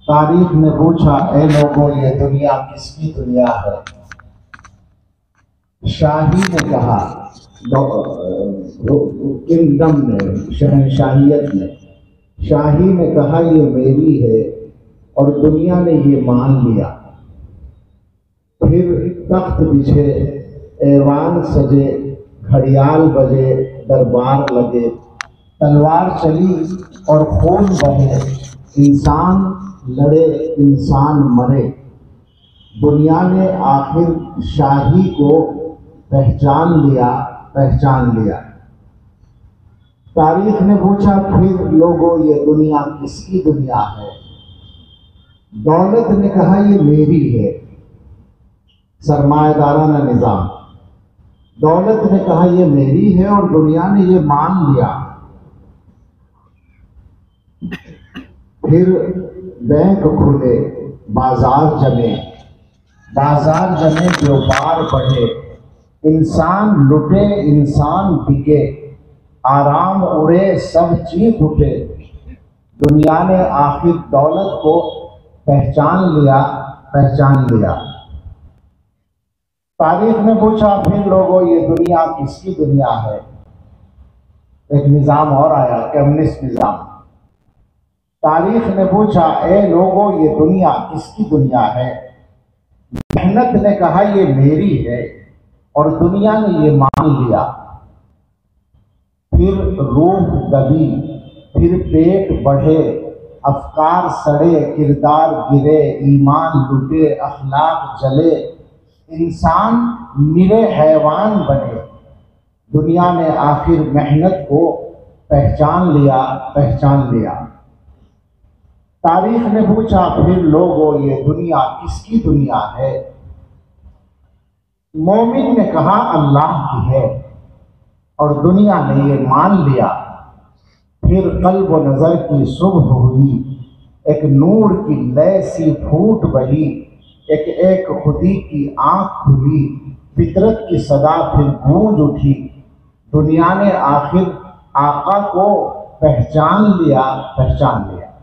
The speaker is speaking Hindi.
तारीख ने पूछा, ए लोगों, ये दुनिया किसकी दुनिया है? शाही ने कहा, किंगडम ने, शहनशाहियत ने, शाही ने कहा ये मेरी है, और दुनिया ने ये मान लिया। फिर तख्त बिछे, ऐवान सजे, घड़ियाल बजे, दरबार लगे, तलवार चली और खून बहे, इंसान लड़े इंसान मरे। दुनिया ने आखिर शाही को पहचान लिया, पहचान लिया। तारीख ने पूछा, फिर लोगों, ये दुनिया किसकी दुनिया है? दौलत ने कहा ये मेरी है, सरमाएदाराना निजाम। दौलत ने कहा ये मेरी है, और दुनिया ने ये मान लिया। फिर बैंक खुले, बाजार जमे, बाजार जमे, व्यापार बढ़े, इंसान लुटे इंसान बिके, आराम उड़े सब चीख उठे। दुनिया ने आखिर दौलत को पहचान लिया, पहचान लिया। तारीख ने पूछा, फिर लोगों, ये दुनिया किसकी दुनिया है? एक निज़ाम और आया, कम्युनिस्ट निज़ाम। तारीख ने पूछा, ए लोगों, ये दुनिया किसकी दुनिया है? मेहनत ने कहा ये मेरी है, और दुनिया ने ये मान लिया। फिर रूह दबी, फिर पेट बढ़े, अफकार सड़े, किरदार गिरे, ईमान लुटे, अखलाक जले, इंसान निरे हैवान बने। दुनिया ने आखिर मेहनत को पहचान लिया, पहचान लिया। तारीख ने पूछा, फिर लोगों, ये दुनिया किसकी दुनिया है? मोमिन ने कहा अल्लाह की है, और दुनिया ने ये मान लिया। फिर कल्ब व नज़र की सुबह हुई, एक नूर की लय सी फूट बही, एक एक खुदी की आंख खुली, फितरत की सदा फिर गूंज उठी। दुनिया ने आखिर आका को पहचान लिया, पहचान लिया।